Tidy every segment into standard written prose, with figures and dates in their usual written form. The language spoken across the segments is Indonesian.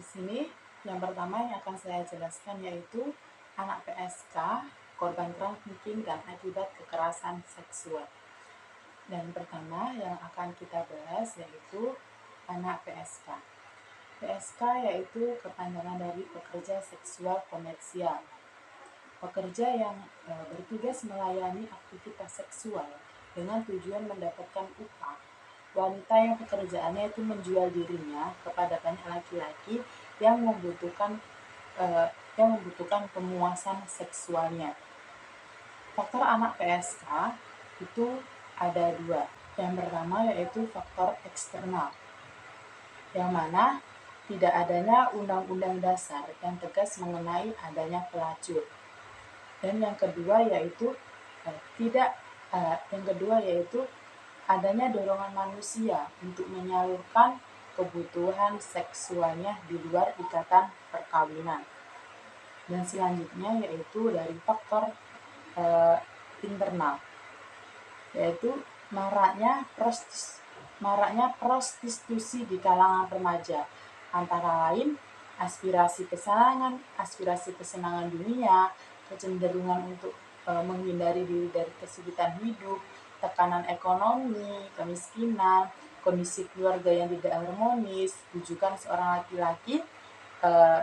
sini yang pertama yang akan saya jelaskan yaitu anak PSK, korban trafficking dan akibat kekerasan seksual. Dan pertama yang akan kita bahas yaitu anak PSK. PSK yaitu kepanjangan dari pekerja seksual komersial. Pekerja yang bertugas melayani aktivitas seksual dengan tujuan mendapatkan upah. Wanita yang pekerjaannya itu menjual dirinya kepada banyak laki-laki yang membutuhkan pemuasan seksualnya. Faktor anak PSK itu ada dua. Yang pertama yaitu faktor eksternal, yang mana tidak adanya undang-undang dasar yang tegas mengenai adanya pelacur. Dan yang kedua yaitu adanya dorongan manusia untuk menyalurkan kebutuhan seksualnya di luar ikatan perkawinan. Dan selanjutnya yaitu dari faktor internal, yaitu maraknya prostitusi di kalangan remaja, antara lain aspirasi kesenangan dunia, kecenderungan untuk menghindari diri dari kesulitan hidup, tekanan ekonomi, kemiskinan, kondisi keluarga yang tidak harmonis, bujukan seorang laki-laki,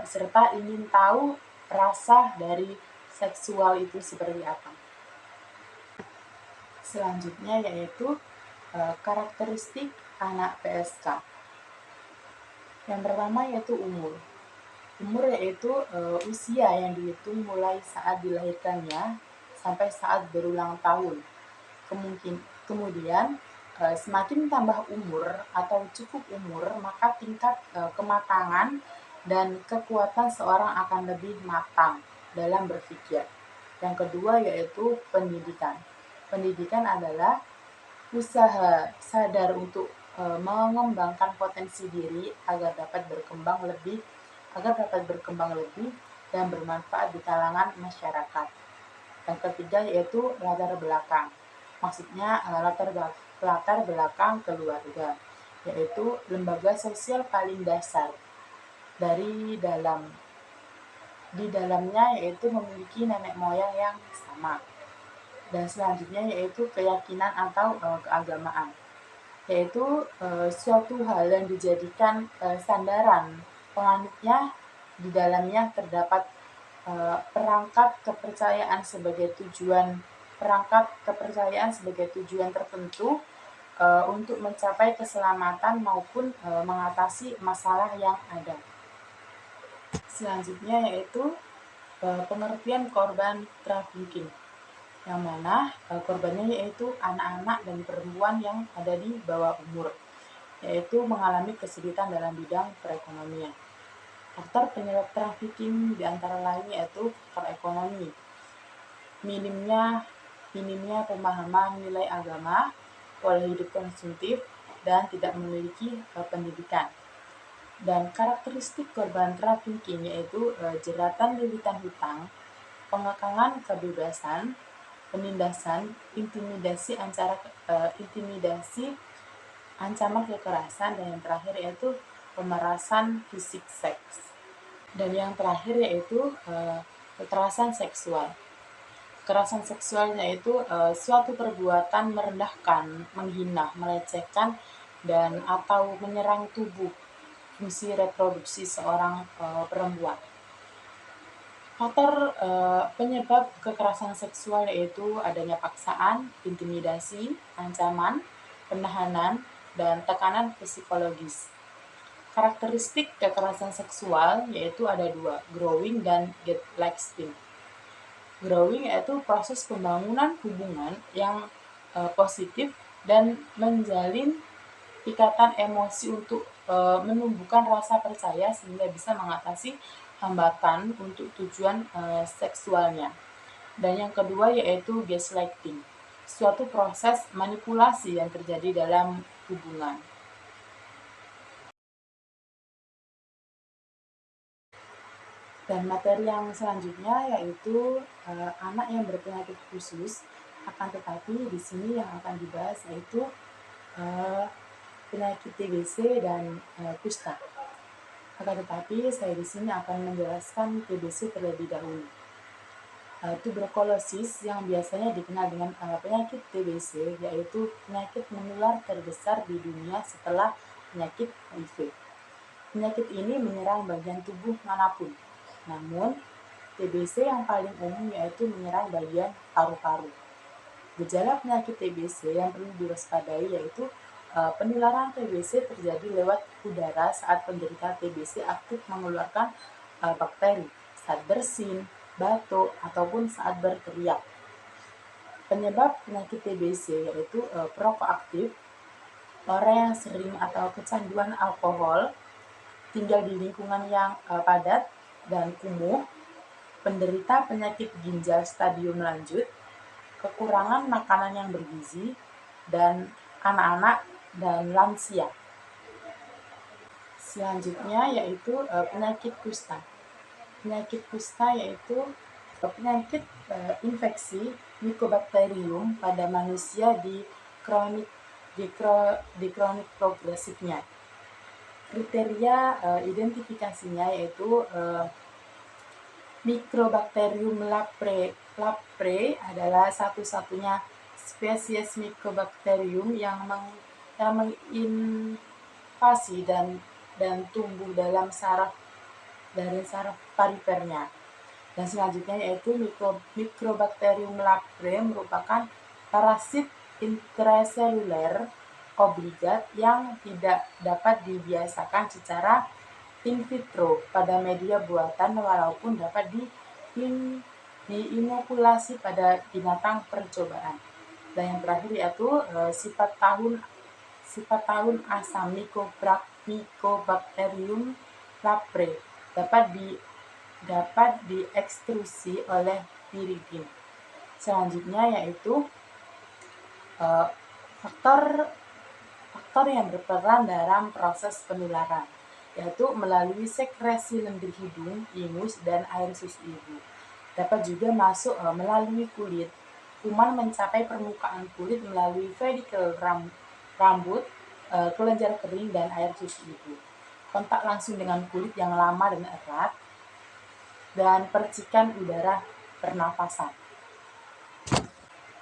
serta ingin tahu rasa dari seksual itu seperti apa. Selanjutnya yaitu karakteristik anak PSK. Yang pertama yaitu umur. Umur yaitu usia yang dihitung mulai saat dilahirkannya sampai saat berulang tahun. Kemudian semakin tambah umur atau cukup umur, maka tingkat kematangan dan kekuatan seorang akan lebih matang dalam berpikir. Yang kedua yaitu pendidikan. Pendidikan adalah usaha sadar untuk mengembangkan potensi diri agar dapat berkembang lebih dan bermanfaat di kalangan masyarakat. Yang ketiga yaitu latar belakang. Maksudnya latar belakang keluarga, yaitu lembaga sosial paling dasar di dalamnya yaitu memiliki nenek moyang yang sama. Dan selanjutnya yaitu keyakinan atau keagamaan, yaitu suatu hal yang dijadikan sandaran penganutnya. Di dalamnya terdapat perangkat kepercayaan sebagai tujuan tertentu untuk mencapai keselamatan maupun mengatasi masalah yang ada. Selanjutnya yaitu pengertian korban trafficking, yang mana korbannya yaitu anak-anak dan perempuan yang ada di bawah umur, yaitu mengalami kesulitan dalam bidang perekonomian. Faktor penyebab trafficking diantara lain yaitu faktor ekonomi, minimnya pemahaman nilai agama, pola hidup konsumtif, dan tidak memiliki pendidikan. Dan karakteristik korban trafficking yaitu jeratan lilitan hutang, pengekangan kebebasan, penindasan, intimidasi, ancaman kekerasan, dan yang terakhir yaitu pemerasan fisik seks. Dan yang terakhir yaitu kekerasan seksual. Kekerasan seksualnya itu suatu perbuatan merendahkan, menghina, melecehkan, dan atau menyerang tubuh fungsi reproduksi seorang perempuan. Faktor penyebab kekerasan seksual yaitu adanya paksaan, intimidasi, ancaman, penahanan, dan tekanan psikologis. Karakteristik kekerasan seksual yaitu ada dua, growing dan gaslighting. Growing yaitu proses pembangunan hubungan yang positif dan menjalin ikatan emosi untuk menumbuhkan rasa percaya sehingga bisa mengatasi hambatan untuk tujuan seksualnya. Dan yang kedua yaitu gaslighting, suatu proses manipulasi yang terjadi dalam hubungan. Dan materi yang selanjutnya yaitu anak yang berpenyakit khusus, akan tetapi di sini yang akan dibahas yaitu penyakit TBC dan kusta. Akan tetapi saya di sini akan menjelaskan TBC terlebih dahulu. Tuberkulosis yang biasanya dikenal dengan penyakit TBC, yaitu penyakit menular terbesar di dunia setelah penyakit HIV. Penyakit ini menyerang bagian tubuh manapun. Namun, TBC yang paling umum yaitu menyerang bagian paru-paru. Gejala penyakit TBC yang perlu diwaspadai yaitu penularan TBC terjadi lewat udara saat penderita TBC aktif mengeluarkan bakteri saat bersin, batuk, ataupun saat berteriak. Penyebab penyakit TBC yaitu perokok aktif, orang yang sering atau kecanduan alkohol, tinggal di lingkungan yang padat dan kumuh, penderita penyakit ginjal stadium lanjut, kekurangan makanan yang bergizi, dan anak-anak dan lansia. Selanjutnya yaitu penyakit kusta. Penyakit kusta yaitu penyakit infeksi Mycobacterium pada manusia di kronik progresifnya. Kriteria identifikasinya yaitu Mycobacterium leprae adalah satu-satunya spesies Mycobacterium yang menginvasi dan tumbuh dalam saraf paripernya. Dan selanjutnya yaitu Mycobacterium leprae merupakan parasit intraseluler obligat yang tidak dapat dibiasakan secara in vitro pada media buatan walaupun dapat diinokulasi pada binatang percobaan. Dan yang terakhir yaitu sifat tahun asam Mycobacterium leprae dapat diekstrusi oleh piridin. Selanjutnya yaitu faktor yang berperan dalam proses penularan, yaitu melalui sekresi lendir hidung, ingus, dan air susu ibu. Dapat juga masuk melalui kulit. Kuman mencapai permukaan kulit melalui folikel rambut, kelenjar kering, dan air susu ibu. Kontak langsung dengan kulit yang lama dan erat, dan percikan udara pernafasan.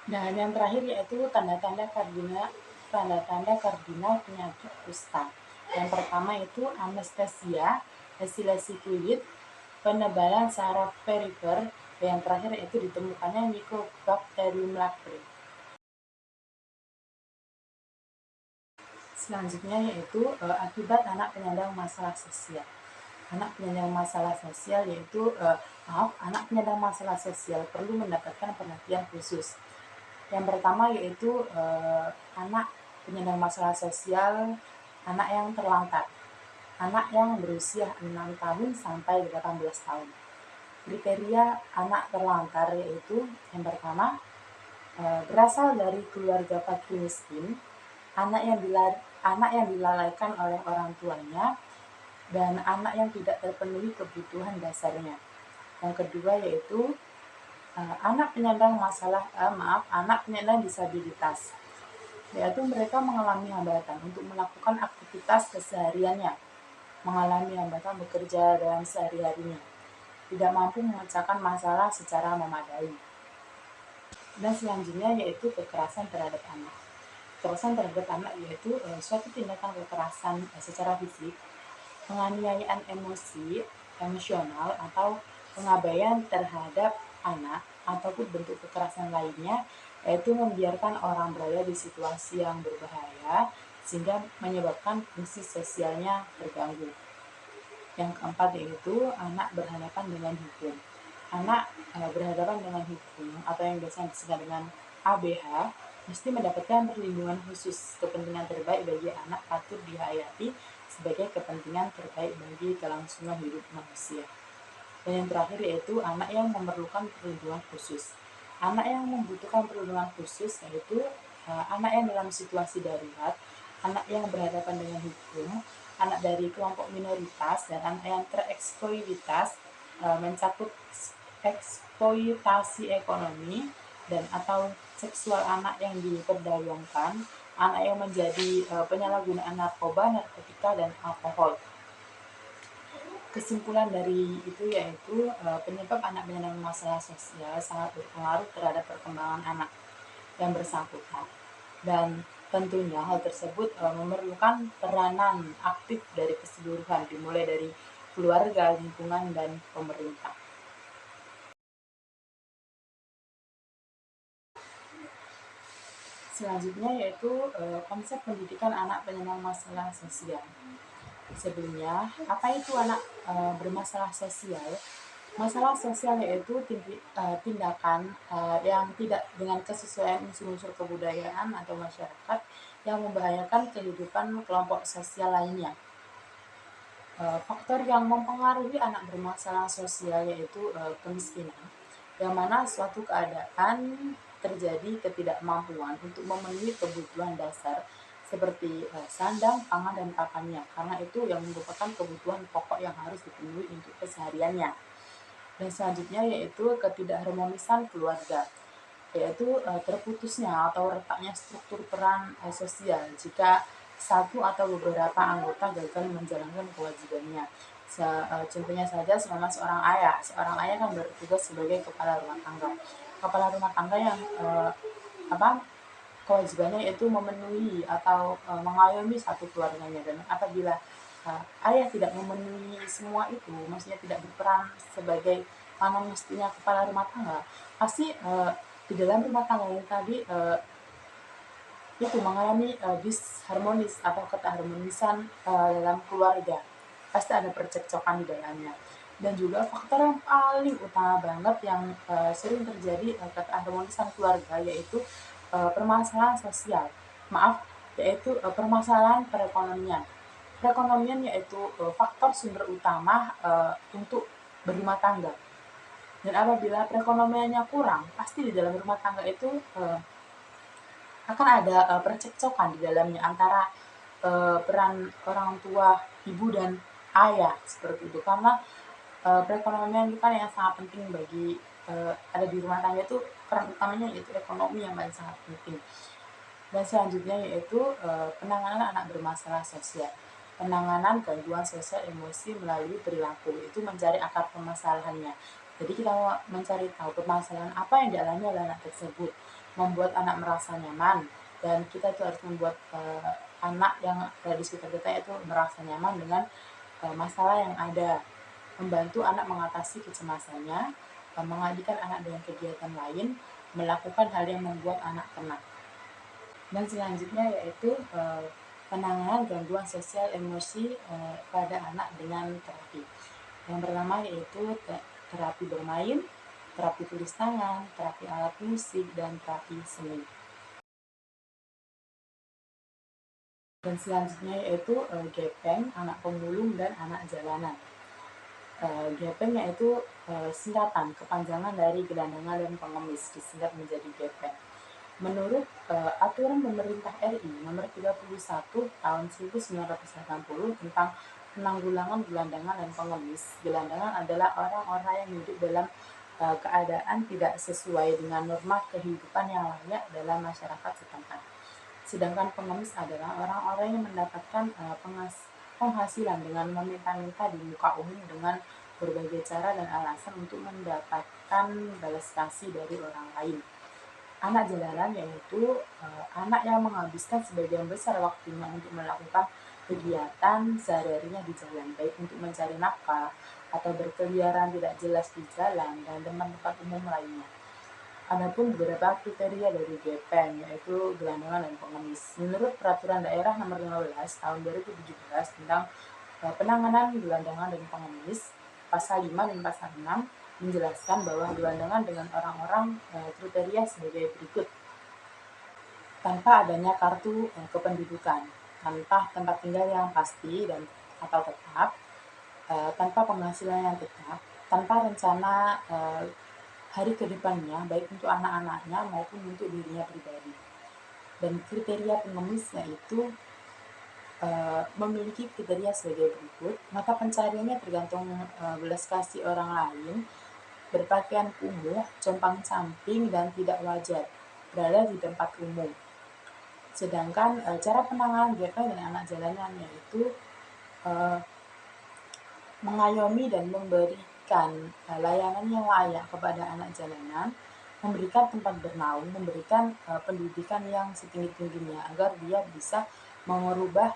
Dan yang terakhir yaitu tanda-tanda kardinal penyakit kusta. Yang pertama itu anestesia, lesi-lesi kulit, penebalan saraf perifer, dan yang terakhir yaitu ditemukannya Mycobacterium leprae. Selanjutnya yaitu akibat anak penyandang masalah sosial. Anak penyandang masalah sosial yaitu anak penyandang masalah sosial perlu mendapatkan perhatian khusus. Yang pertama yaitu anak penyandang masalah sosial, anak yang terlantar, anak yang berusia 6 tahun sampai 18 tahun. Kriteria anak terlantar yaitu yang pertama berasal dari keluarga fakir miskin, anak yang dilalaikan oleh orang tuanya, dan anak yang tidak terpenuhi kebutuhan dasarnya. Yang kedua yaitu anak penyandang disabilitas, yaitu mereka mengalami hambatan untuk melakukan aktivitas kesehariannya, mengalami hambatan bekerja dalam sehari-harinya, tidak mampu memecahkan masalah secara memadai. Dan selanjutnya yaitu kekerasan terhadap anak. Kekerasan terhadap anak yaitu suatu tindakan kekerasan secara fisik, penganiayaan emosional, atau pengabaian terhadap anak, ataupun bentuk kekerasan lainnya, yaitu membiarkan orang berada di situasi yang berbahaya sehingga menyebabkan fungsi sosialnya terganggu. Yang keempat yaitu anak berhadapan dengan hukum. Anak berhadapan dengan hukum atau yang biasanya disebut dengan ABH mesti mendapatkan perlindungan khusus. Kepentingan terbaik bagi anak patut dihayati sebagai kepentingan terbaik bagi kelangsungan hidup manusia. Dan yang terakhir yaitu anak yang memerlukan perlindungan khusus. Anak yang membutuhkan perlindungan khusus yaitu anak yang dalam situasi darurat, anak yang berhadapan dengan hukum, anak dari kelompok minoritas, dan anak yang tereksploitasi mencakup eksploitasi ekonomi dan atau seksual anak yang diperdagangkan, anak yang menjadi penyalahgunaan narkoba, narkotika, dan alkohol. Kesimpulan dari itu yaitu penyebab anak penyandang masalah sosial sangat berpengaruh terhadap perkembangan anak yang bersangkutan. Dan tentunya hal tersebut memerlukan peranan aktif dari keseluruhan, dimulai dari keluarga, lingkungan, dan pemerintah. Selanjutnya yaitu konsep pendidikan anak penyandang masalah sosial. Sebelumnya, apa itu anak bermasalah sosial? Masalah sosial yaitu tindakan yang tidak dengan kesesuaian unsur-unsur kebudayaan atau masyarakat yang membahayakan kehidupan kelompok sosial lainnya. Faktor yang mempengaruhi anak bermasalah sosial yaitu kemiskinan, yang mana suatu keadaan terjadi ketidakmampuan untuk memenuhi kebutuhan dasar seperti sandang, pangan, dan pakannya, karena itu yang merupakan kebutuhan pokok yang harus dipenuhi untuk kesehariannya. Dan selanjutnya yaitu ketidakharmonisan keluarga, yaitu terputusnya atau retaknya struktur peran sosial jika satu atau beberapa anggota gagal menjalankan kewajibannya. Contohnya saja selama seorang ayah kan bertugas sebagai kepala rumah tangga. Kepala rumah tangga yang kewajibannya itu memenuhi atau mengayomi satu keluarganya, dan apabila ayah tidak memenuhi semua itu, maksudnya tidak berperan sebagai mana mestinya kepala rumah tangga, pasti di dalam rumah tangga yang tadi itu mengalami disharmonis atau ketidakharmonisan dalam keluarga, pasti ada percekcokan di dalamnya. Dan juga faktor yang paling utama banget yang sering terjadi ketidakharmonisan keluarga yaitu permasalahan sosial, yaitu permasalahan perekonomian. Perekonomian yaitu faktor sumber utama untuk berumah tangga. Dan apabila perekonomiannya kurang, pasti di dalam rumah tangga itu akan ada percekcokan di dalamnya antara peran orang tua, ibu dan ayah seperti itu. Karena perekonomian itu kan yang sangat penting bagi ada di rumah tangga itu, peran utamanya yaitu ekonomi yang paling sangat penting. Dan selanjutnya yaitu penanganan anak bermasalah sosial. Penanganan gangguan sosial emosi melalui perilaku, itu mencari akar permasalahannya. Jadi kita mencari tahu permasalahan apa yang dialami oleh anak tersebut, membuat anak merasa nyaman, dan kita itu harus membuat anak yang ada di sekitar kita itu merasa nyaman dengan masalah yang ada, membantu anak mengatasi kecemasannya, mengalihkan anak dengan kegiatan lain, melakukan hal yang membuat anak tenang. Dan selanjutnya yaitu penanganan gangguan sosial emosi pada anak dengan terapi. Yang pertama yaitu terapi bermain, terapi tulis tangan, terapi alat musik, dan terapi seni. Dan selanjutnya yaitu gepeng, anak pemulung, dan anak jalanan. Gepeng yaitu singkatan kepanjangan dari gelandangan dan pengemis, disingkat menjadi gepeng. Menurut aturan pemerintah RI nomor 31 tahun 1980 tentang penanggulangan gelandangan dan pengemis, gelandangan adalah orang-orang yang hidup dalam keadaan tidak sesuai dengan norma kehidupan yang layak dalam masyarakat setempat. Sedangkan pengemis adalah orang-orang yang mendapatkan penghasilan dengan meminta-minta di muka umum dengan berbagai cara dan alasan untuk mendapatkan balas kasih dari orang lain. Anak jalanan yaitu anak yang menghabiskan sebagian besar waktunya untuk melakukan kegiatan sehari-harinya di jalan, baik untuk mencari nafkah atau berkeliaran tidak jelas di jalan dan tempat-tempat umum lainnya. Adapun beberapa kriteria dari gepeng yaitu gelandangan dan pengemis. Menurut Peraturan Daerah Nomor 15 Tahun 2017 tentang penanganan gelandangan dan pengemis, pasal 5 dan pasal 6 menjelaskan bahwa gelandangan dengan orang-orang kriteria sebagai berikut: tanpa adanya kartu kependudukan, tanpa tempat tinggal yang pasti dan atau tetap, tanpa penghasilan yang tetap, tanpa rencana hari kedepannya baik untuk anak-anaknya maupun untuk dirinya pribadi. Dan kriteria pengemis yaitu memiliki kriteria sebagai berikut: mata pencariannya tergantung belas kasih orang lain, berpakaian kumuh, compang-camping, dan tidak wajar, berada di tempat umum. Sedangkan cara penanganan gepeng dengan anak jalanan yaitu mengayomi dan memberikan layanan yang layak kepada anak jalanan, memberikan tempat bernaung, memberikan pendidikan yang setinggi-tingginya agar dia bisa mengubah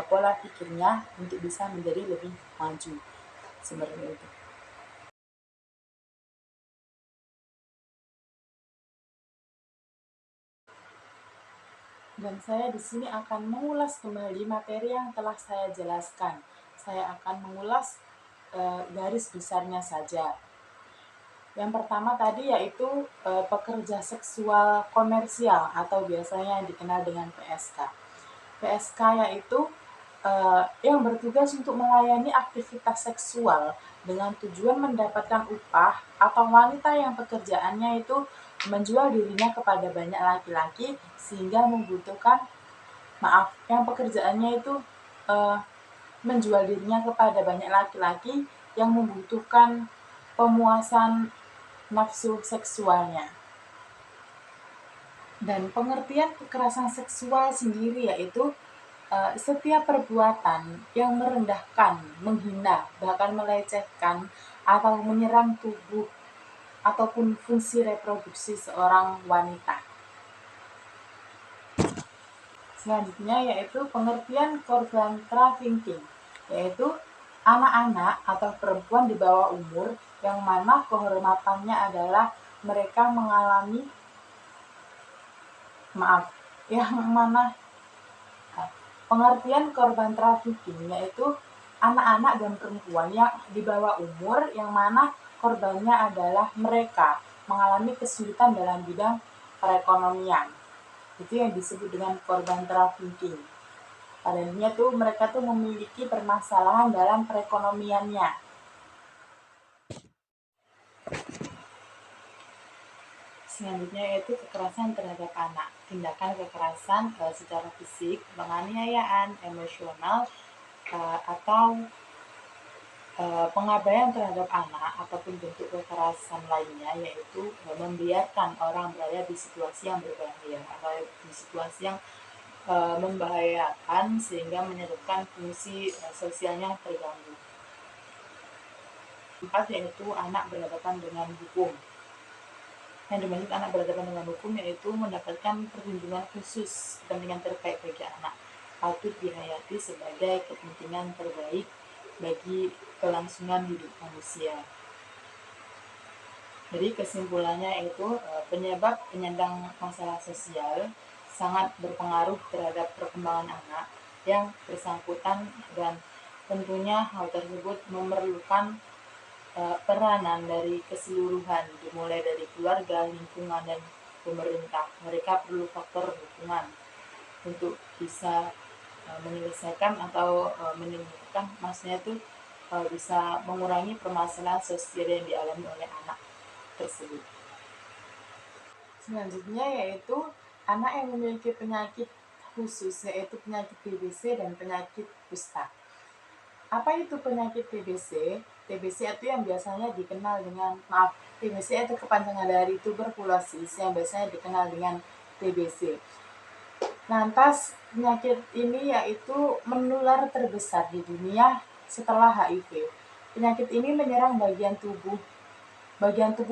pola pikirnya untuk bisa menjadi lebih maju seperti itu. Dan saya di sini akan mengulas kembali materi yang telah saya jelaskan. Saya akan mengulas garis besarnya saja. Yang pertama tadi yaitu pekerja seksual komersial atau biasanya yang dikenal dengan PSK. PSK yaitu yang bertugas untuk melayani aktivitas seksual dengan tujuan mendapatkan upah, atau wanita yang pekerjaannya itu menjual dirinya kepada banyak laki-laki sehingga membutuhkan yang pekerjaannya itu menjual dirinya kepada banyak laki-laki yang membutuhkan pemuasan nafsu seksualnya. Dan pengertian kekerasan seksual sendiri yaitu setiap perbuatan yang merendahkan, menghina, bahkan melecehkan atau menyerang tubuh ataupun fungsi reproduksi seorang wanita. Selanjutnya yaitu pengertian korban trafficking, yaitu anak-anak atau perempuan di bawah umur yang mana kehormatannya adalah mereka mengalami pengertian korban trafficking yaitu anak-anak dan perempuan yang di bawah umur yang mana korbannya adalah mereka mengalami kesulitan dalam bidang perekonomian. Itu yang disebut dengan korban trafficking. Padahal tuh mereka tuh memiliki permasalahan dalam perekonomiannya. Selanjutnya yaitu kekerasan terhadap anak. Tindakan kekerasan secara fisik, penganiayaan, emosional, atau pengabaian terhadap anak ataupun bentuk kekerasan lainnya, yaitu membiarkan orang berada di situasi yang berbahaya atau di situasi yang membahayakan sehingga menyebabkan fungsi sosialnya terganggu. Empat yaitu anak berhadapan dengan hukum. Yang dimaksud anak berhadapan dengan hukum yaitu mendapatkan perlindungan khusus kepentingan terbaik bagi anak, patut dihayati sebagai kepentingan terbaik bagi kelangsungan hidup manusia. Jadi kesimpulannya itu penyebab penyandang masalah sosial sangat berpengaruh terhadap perkembangan anak yang bersangkutan, dan tentunya hal tersebut memerlukan peranan dari keseluruhan, dimulai dari keluarga, lingkungan, dan pemerintah. Mereka perlu faktor dukungan untuk bisa menyelesaikan atau menyembuhkan, maksudnya itu bisa mengurangi permasalahan sosial yang dialami oleh anak tersebut. Selanjutnya yaitu anak yang memiliki penyakit khusus, yaitu penyakit TBC dan penyakit kusta. Apa itu penyakit TBC? TBC itu yang biasanya dikenal dengan, TBC itu kepanjangan dari tuberkulosis yang biasanya dikenal dengan TBC. Lantas penyakit ini yaitu menular terbesar di dunia setelah HIV. Penyakit ini menyerang bagian tubuh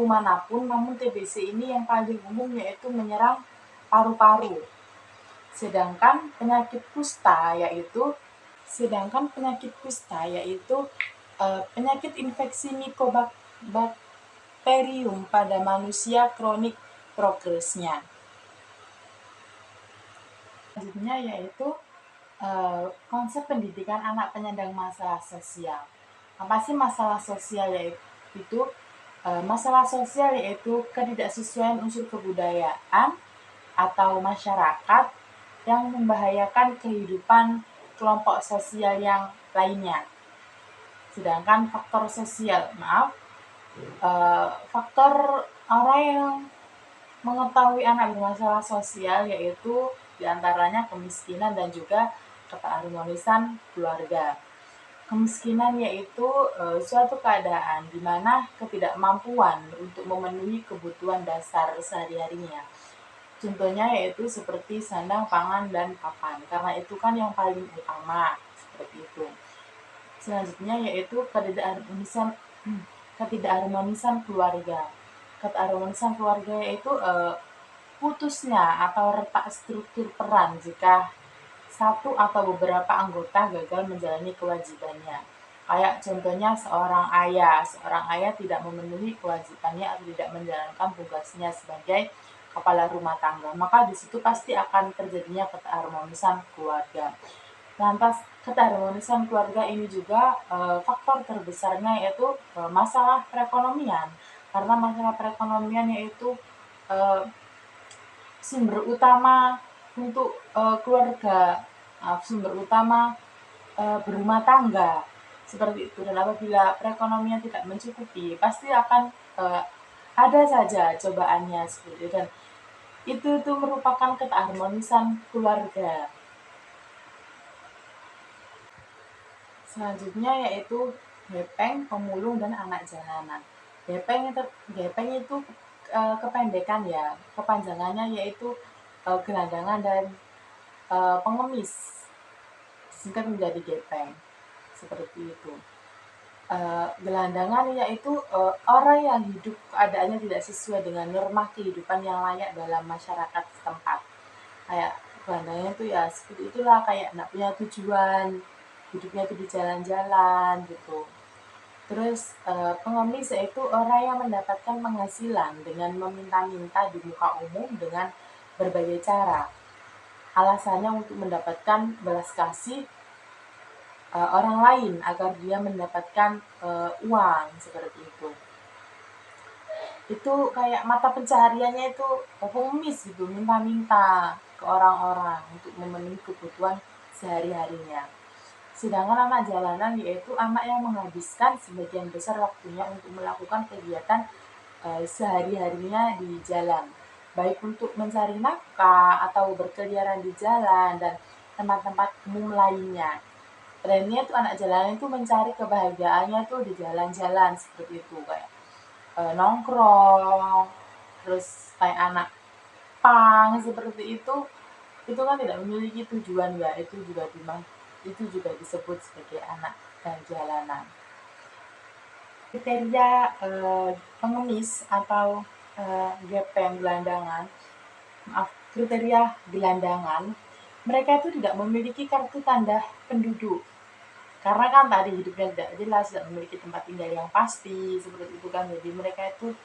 manapun, namun TBC ini yang paling umum yaitu menyerang paru-paru. Sedangkan penyakit kusta yaitu penyakit infeksi Mycobacterium pada manusia kronik progresnya. Selanjutnya yaitu konsep pendidikan anak penyandang masalah sosial. Apa sih masalah sosial yaitu? Masalah sosial yaitu ketidaksesuaian unsur kebudayaan atau masyarakat yang membahayakan kehidupan kelompok sosial yang lainnya. Sedangkan faktor orang yang mengetahui anak bermasalah sosial yaitu diantaranya kemiskinan dan juga keterharmonisan keluarga. Kemiskinan yaitu suatu keadaan di mana ketidakmampuan untuk memenuhi kebutuhan dasar sehari-harinya. Contohnya yaitu seperti sandang, pangan, dan papan. Karena itu kan yang paling utama, seperti itu. Selanjutnya yaitu ketidakharmonisan keluarga. Ketidakharmonisan keluarga yaitu putusnya atau retak struktur peran jika satu atau beberapa anggota gagal menjalani kewajibannya. Kayak contohnya seorang ayah tidak memenuhi kewajibannya atau tidak menjalankan tugasnya sebagai kepala rumah tangga, maka di situ pasti akan terjadinya ketidakharmonisan keluarga. Lantas ketidakharmonisan keluarga ini juga faktor terbesarnya yaitu masalah perekonomian. Karena masalah perekonomian yaitu sumber utama untuk keluarga, sumber utama berumah tangga seperti itu. Dan apabila perekonomian tidak mencukupi, pasti akan ada saja cobaannya seperti itu. Dan itu merupakan ketidakharmonisan keluarga. Selanjutnya yaitu gepeng, pemulung, dan anak jalanan. Gepeng itu kependekan ya, kepanjangannya yaitu gelandangan dan pengemis, singkat menjadi gepeng, seperti itu. Gelandangan yaitu orang yang hidup keadaannya tidak sesuai dengan norma kehidupan yang layak dalam masyarakat setempat. Kayak gelandangan itu ya seperti itulah, kayak nggak punya tujuan, hidupnya itu di jalan-jalan gitu. Terus pengemis yaitu orang yang mendapatkan penghasilan dengan meminta-minta di muka umum dengan berbagai cara. Alasannya untuk mendapatkan belas kasih orang lain agar dia mendapatkan uang seperti itu. Itu kayak mata pencahariannya itu pengemis gitu, minta-minta ke orang-orang untuk memenuhi kebutuhan sehari-harinya. Sedangkan anak jalanan yaitu anak yang menghabiskan sebagian besar waktunya untuk melakukan kegiatan sehari-harinya di jalan, baik untuk mencari nafkah atau berkeliaran di jalan dan tempat-tempat umum lainnya. Trennya tuh anak jalanan itu mencari kebahagiaannya tuh di jalan-jalan seperti itu, kayak nongkrong, terus kayak anak pang seperti itu kan tidak memiliki tujuan ya, itu juga disebut sebagai anak jalanan. Kriteria pengemis atau kriteria gelandangan, mereka itu tidak memiliki kartu tanda penduduk. Karena kan tadi hidupnya tidak jelas, tidak memiliki tempat tinggal yang pasti, seperti itu kan. Jadi mereka itu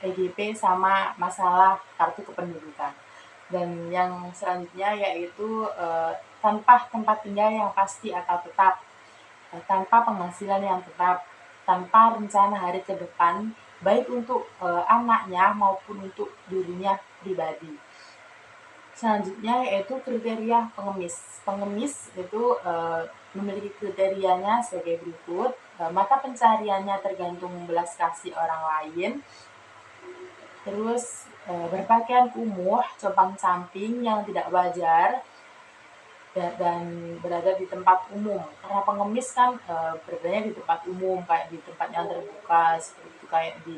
EGP sama masalah kartu kependudukan. Dan yang selanjutnya yaitu tanpa tempat tinggal yang pasti atau tetap, tanpa penghasilan yang tetap, tanpa rencana hari ke depan, baik untuk anaknya maupun untuk dirinya pribadi. Selanjutnya yaitu kriteria pengemis. Pengemis itu memiliki kriterianya sebagai berikut. Mata pencariannya tergantung belas kasih orang lain. Terus berpakaian kumuh, compang-camping yang tidak wajar, dan berada di tempat umum. Karena pengemis kan beradanya di tempat umum, kayak di tempat yang terbuka, seperti itu, kayak di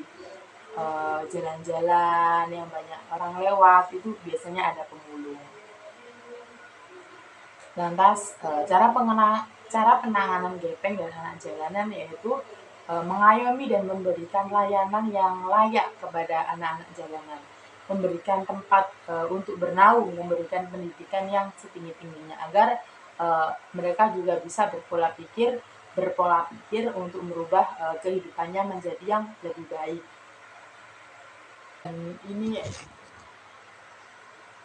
jalan-jalan yang banyak orang lewat, itu biasanya ada pemulung. Lantas cara penanganan gepeng dan anak jalanan yaitu mengayomi dan memberikan layanan yang layak kepada anak-anak jalanan, memberikan tempat untuk bernaung, memberikan pendidikan yang setinggi-tingginya agar mereka juga bisa berpola pikir untuk merubah kehidupannya menjadi yang lebih baik.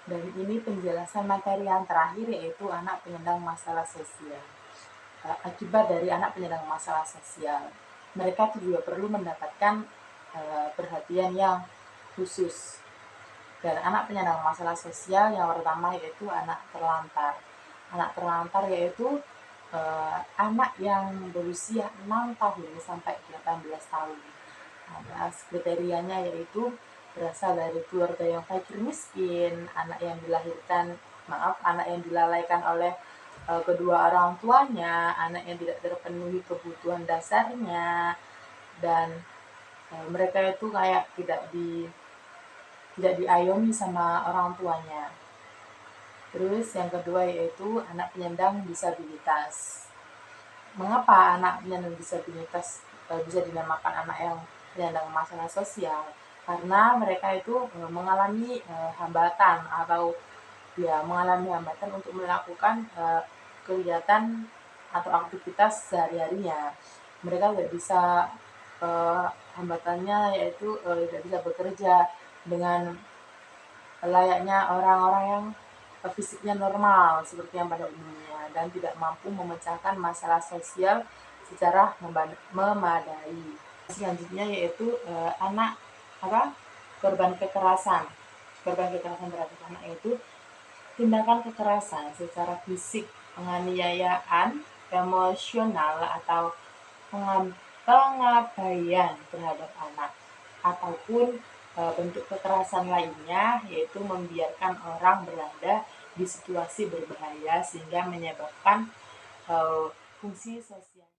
Dan ini penjelasan materi yang terakhir yaitu anak penyandang masalah sosial. Akibat dari anak penyandang masalah sosial, mereka juga perlu mendapatkan perhatian yang khusus. Dan anak penyandang masalah sosial yang pertama yaitu anak terlantar. Anak terlantar yaitu anak yang berusia 6 tahun sampai 18 tahun. Nah, kriterianya yaitu berasal dari keluarga yang fakir miskin, anak yang dilalaikan oleh kedua orang tuanya, anak yang tidak terpenuhi kebutuhan dasarnya, dan mereka itu kayak tidak diayomi sama orang tuanya. Terus yang kedua yaitu anak penyandang disabilitas. mengapa anak penyandang disabilitas bisa dinamakan anak yang penyandang masalah sosial? Karena mereka itu mengalami hambatan atau mengalami hambatan untuk melakukan kegiatan atau aktivitas sehari-harinya. Mereka tidak bisa, hambatannya yaitu tidak bisa bekerja dengan layaknya orang-orang yang fisiknya normal seperti yang pada umumnya, dan tidak mampu memecahkan masalah sosial secara memadai. Selanjutnya yaitu anak korban kekerasan. Korban kekerasan terhadap anak yaitu tindakan kekerasan secara fisik, penganiayaan, emosional, atau pengabaian terhadap anak, ataupun bentuk kekerasan lainnya, yaitu membiarkan orang berada di situasi berbahaya sehingga menyebabkan fungsi sosial